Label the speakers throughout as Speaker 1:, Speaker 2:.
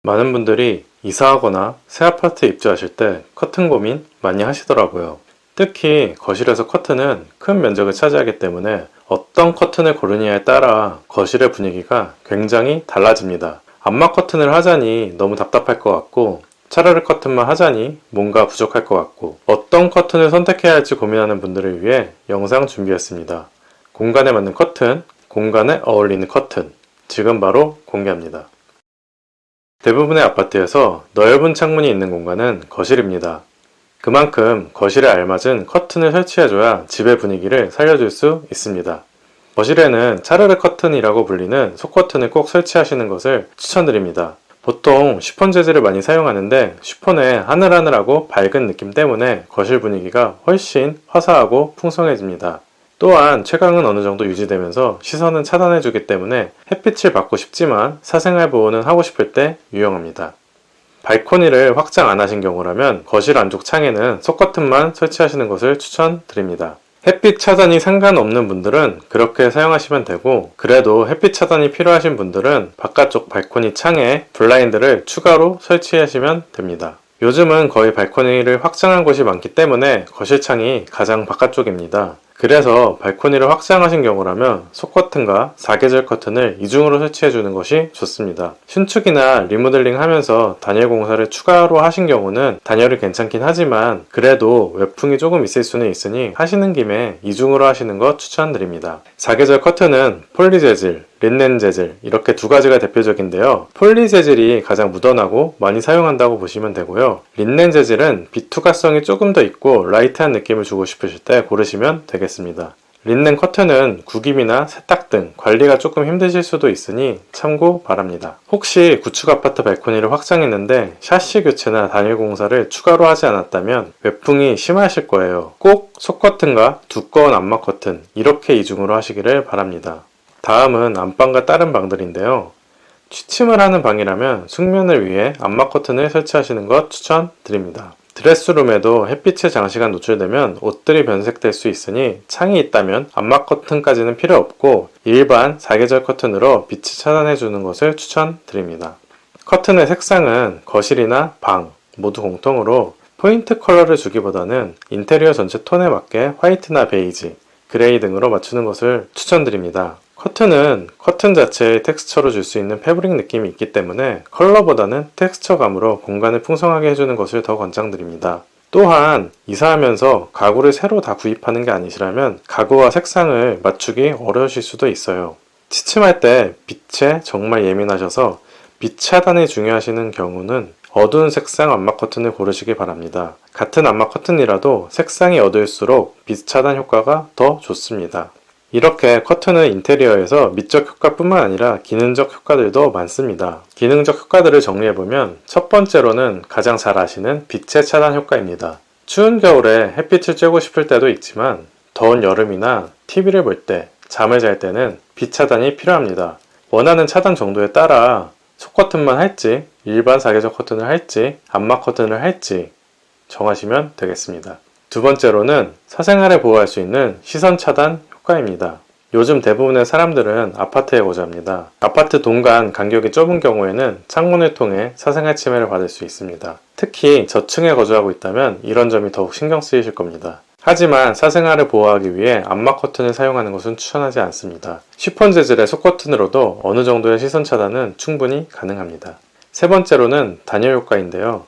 Speaker 1: 많은 분들이 이사하거나 새 아파트에 입주하실 때 커튼 고민 많이 하시더라고요. 특히 거실에서 커튼은 큰 면적을 차지하기 때문에 어떤 커튼을 고르냐에 따라 거실의 분위기가 굉장히 달라집니다. 암막 커튼을 하자니 너무 답답할 것 같고, 차라리 커튼만 하자니 뭔가 부족할 것 같고, 어떤 커튼을 선택해야 할지 고민하는 분들을 위해 영상 준비했습니다. 공간에 맞는 커튼, 공간에 어울리는 커튼, 지금 바로 공개합니다. 대부분의 아파트에서 넓은 창문이 있는 공간은 거실입니다. 그만큼 거실에 알맞은 커튼을 설치해줘야 집의 분위기를 살려줄 수 있습니다. 거실에는 차르르 커튼이라고 불리는 속커튼을 꼭 설치하시는 것을 추천드립니다. 보통 쉬폰 재질을 많이 사용하는데 쉬폰의 하늘하늘하고 밝은 느낌 때문에 거실 분위기가 훨씬 화사하고 풍성해집니다. 또한 채광은 어느 정도 유지되면서 시선은 차단해주기 때문에 햇빛을 받고 싶지만 사생활 보호는 하고 싶을 때 유용합니다. 발코니를 확장 안 하신 경우라면 거실 안쪽 창에는 속커튼만 설치하시는 것을 추천드립니다. 햇빛 차단이 상관없는 분들은 그렇게 사용하시면 되고, 그래도 햇빛 차단이 필요하신 분들은 바깥쪽 발코니 창에 블라인드를 추가로 설치하시면 됩니다. 요즘은 거의 발코니를 확장한 곳이 많기 때문에 거실 창이 가장 바깥쪽입니다. 그래서 발코니를 확장하신 경우라면 속커튼과 사계절 커튼을 이중으로 설치해주는 것이 좋습니다. 신축이나 리모델링 하면서 단열 공사를 추가로 하신 경우는 단열이 괜찮긴 하지만 그래도 외풍이 조금 있을 수는 있으니 하시는 김에 이중으로 하시는 것 추천드립니다. 사계절 커튼은 폴리 재질, 린넨 재질 이렇게 두 가지가 대표적인데요. 폴리 재질이 가장 무던하고 많이 사용한다고 보시면 되고요. 린넨 재질은 비투가성이 조금 더 있고 라이트한 느낌을 주고 싶으실 때 고르시면 되겠습니다. 린넨 커튼은 구김이나 세탁 등 관리가 조금 힘드실 수도 있으니 참고 바랍니다. 혹시 구축 아파트 발코니를 확장했는데 샤시 교체나 단열 공사를 추가로 하지 않았다면 외풍이 심하실 거예요. 꼭 속커튼과 두꺼운 암막 커튼 이렇게 이중으로 하시기를 바랍니다. 다음은 안방과 다른 방들인데요. 취침을 하는 방이라면 숙면을 위해 암막 커튼을 설치하시는 것 추천드립니다. 드레스룸에도 햇빛에 장시간 노출되면 옷들이 변색될 수 있으니 창이 있다면 암막 커튼까지는 필요 없고 일반 사계절 커튼으로 빛을 차단해주는 것을 추천드립니다. 커튼의 색상은 거실이나 방 모두 공통으로 포인트 컬러를 주기보다는 인테리어 전체 톤에 맞게 화이트나 베이지, 그레이 등으로 맞추는 것을 추천드립니다. 커튼은 커튼 자체의 텍스처로 줄 수 있는 패브릭 느낌이 있기 때문에 컬러보다는 텍스처감으로 공간을 풍성하게 해주는 것을 더 권장드립니다. 또한 이사하면서 가구를 새로 다 구입하는 게 아니시라면 가구와 색상을 맞추기 어려우실 수도 있어요. 취침할 때 빛에 정말 예민하셔서 빛 차단이 중요하시는 경우는 어두운 색상 암막 커튼을 고르시기 바랍니다. 같은 암막 커튼이라도 색상이 어두울수록 빛 차단 효과가 더 좋습니다. 이렇게 커튼은 인테리어에서 미적 효과뿐만 아니라 기능적 효과들도 많습니다. 기능적 효과들을 정리해보면 첫 번째로는 가장 잘 아시는 빛의 차단 효과입니다. 추운 겨울에 햇빛을 쬐고 싶을 때도 있지만 더운 여름이나 TV를 볼 때, 잠을 잘 때는 빛 차단이 필요합니다. 원하는 차단 정도에 따라 속커튼만 할지, 일반 사계절 커튼을 할지, 암막 커튼을 할지 정하시면 되겠습니다. 두 번째로는 사생활에 보호할 수 있는 시선 차단 효과입니다. 요즘 대부분의 사람들은 아파트에 거주합니다. 아파트 동간 간격이 좁은 경우에는 창문을 통해 사생활 침해를 받을 수 있습니다. 특히 저층에 거주하고 있다면 이런 점이 더욱 신경 쓰이실 겁니다. 하지만 사생활을 보호하기 위해 암막 커튼을 사용하는 것은 추천하지 않습니다. 쉬폰 재질의 속커튼으로도 어느 정도의 시선 차단은 충분히 가능합니다. 세 번째로는 단열 효과인데요.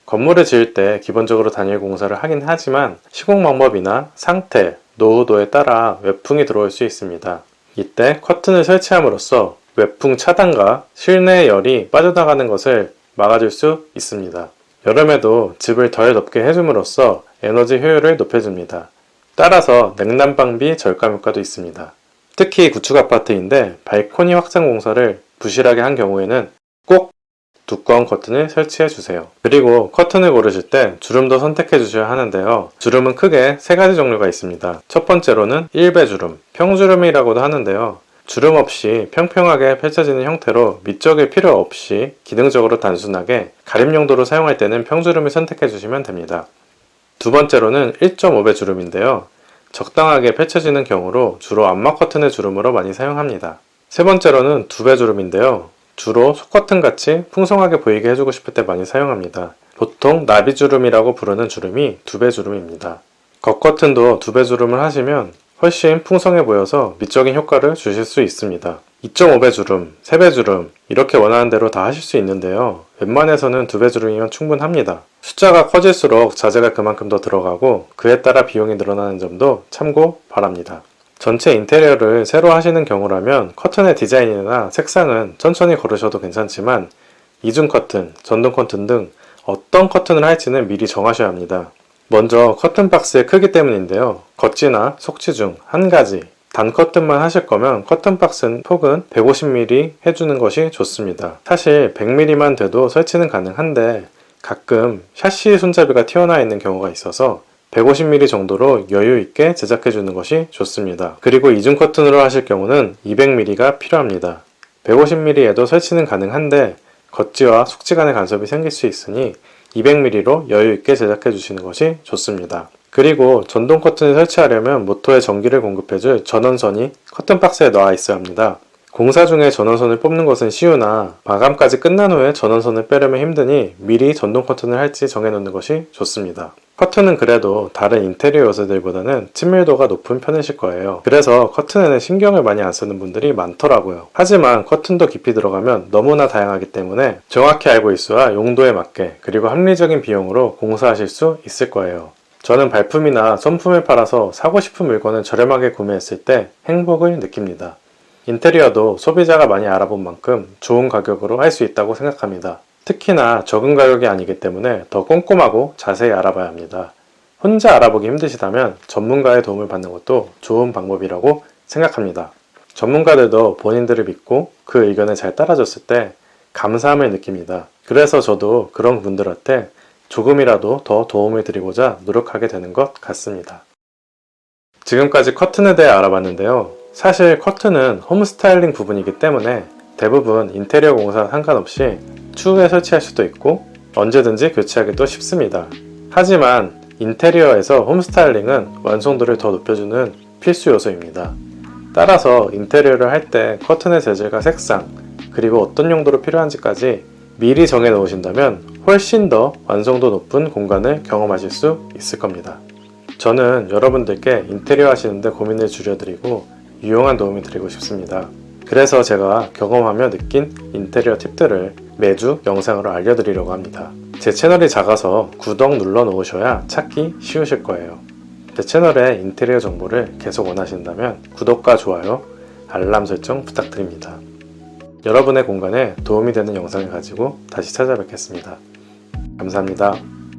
Speaker 1: 건물을 지을 때 기본적으로 단열 공사를 하긴 하지만 시공 방법이나 상태, 노후도에 따라 외풍이 들어올 수 있습니다. 이때 커튼을 설치함으로써 외풍 차단과 실내 열이 빠져나가는 것을 막아줄 수 있습니다. 여름에도 집을 덜 덥게 해줌으로써 에너지 효율을 높여줍니다. 따라서 냉난방비 절감 효과도 있습니다. 특히 구축 아파트인데 발코니 확장 공사를 부실하게 한 경우에는 꼭 두꺼운 커튼을 설치해 주세요. 그리고 커튼을 고르실 때 주름도 선택해 주셔야 하는데요. 주름은 크게 세 가지 종류가 있습니다. 첫 번째로는 일배 주름, 평주름이라고도 하는데요. 주름 없이 평평하게 펼쳐지는 형태로 밑적일 필요 없이 기능적으로 단순하게 가림 용도로 사용할 때는 평주름을 선택해 주시면 됩니다. 두 번째로는 1.5배 주름인데요. 적당하게 펼쳐지는 경우로 주로 암막 커튼의 주름으로 많이 사용합니다. 세 번째로는 2배 주름인데요. 주로 속커튼 같이 풍성하게 보이게 해주고 싶을 때 많이 사용합니다. 보통 나비주름이라고 부르는 주름이 2배 주름입니다. 겉커튼도 2배 주름을 하시면 훨씬 풍성해 보여서 미적인 효과를 주실 수 있습니다. 2.5배 주름, 3배 주름 이렇게 원하는 대로 다 하실 수 있는데요. 웬만해서는 2배 주름이면 충분합니다. 숫자가 커질수록 자재가 그만큼 더 들어가고 그에 따라 비용이 늘어나는 점도 참고 바랍니다. 전체 인테리어를 새로 하시는 경우라면 커튼의 디자인이나 색상은 천천히 고르셔도 괜찮지만 이중 커튼, 전동 커튼 등 어떤 커튼을 할지는 미리 정하셔야 합니다. 먼저 커튼 박스의 크기 때문인데요. 겉지나 속지 중 한 가지 단 커튼만 하실 거면 커튼 박스 폭은 150mm 해주는 것이 좋습니다. 사실 100mm만 돼도 설치는 가능한데 가끔 샤시 손잡이가 튀어나와 있는 경우가 있어서 150mm 정도로 여유 있게 제작해 주는 것이 좋습니다. 그리고 이중 커튼으로 하실 경우는 200mm가 필요합니다. 150mm에도 설치는 가능한데 겉지와 속지 간의 간섭이 생길 수 있으니 200mm로 여유 있게 제작해 주시는 것이 좋습니다. 그리고 전동 커튼을 설치하려면 모터에 전기를 공급해줄 전원선이 커튼 박스에 나와 있어야 합니다. 공사 중에 전원선을 뽑는 것은 쉬우나 마감까지 끝난 후에 전원선을 빼려면 힘드니 미리 전동 커튼을 할지 정해놓는 것이 좋습니다. 커튼은 그래도 다른 인테리어 요소들보다는 친밀도가 높은 편이실 거예요. 그래서 커튼에는 신경을 많이 안 쓰는 분들이 많더라고요. 하지만 커튼도 깊이 들어가면 너무나 다양하기 때문에 정확히 알고 있어야 용도에 맞게 그리고 합리적인 비용으로 공사하실 수 있을 거예요. 저는 발품이나 선품을 팔아서 사고 싶은 물건을 저렴하게 구매했을 때 행복을 느낍니다. 인테리어도 소비자가 많이 알아본 만큼 좋은 가격으로 할 수 있다고 생각합니다. 특히나 적은 가격이 아니기 때문에 더 꼼꼼하고 자세히 알아봐야 합니다. 혼자 알아보기 힘드시다면 전문가의 도움을 받는 것도 좋은 방법이라고 생각합니다. 전문가들도 본인들을 믿고 그 의견을 잘 따라줬을 때 감사함을 느낍니다. 그래서 저도 그런 분들한테 조금이라도 더 도움을 드리고자 노력하게 되는 것 같습니다. 지금까지 커튼에 대해 알아봤는데요. 사실 커튼은 홈 스타일링 부분이기 때문에 대부분 인테리어 공사 상관없이 추후에 설치할 수도 있고 언제든지 교체하기도 쉽습니다. 하지만 인테리어에서 홈 스타일링은 완성도를 더 높여주는 필수 요소입니다. 따라서 인테리어를 할 때 커튼의 재질과 색상 그리고 어떤 용도로 필요한지까지 미리 정해 놓으신다면 훨씬 더 완성도 높은 공간을 경험하실 수 있을 겁니다. 저는 여러분들께 인테리어 하시는데 고민을 줄여드리고 유용한 도움을 드리고 싶습니다. 그래서 제가 경험하며 느낀 인테리어 팁들을 매주 영상으로 알려드리려고 합니다. 제 채널이 작아서 구독 눌러 놓으셔야 찾기 쉬우실 거예요. 제 채널의 인테리어 정보를 계속 원하신다면 구독과 좋아요, 알람 설정 부탁드립니다. 여러분의 공간에 도움이 되는 영상을 가지고 다시 찾아뵙겠습니다. 감사합니다.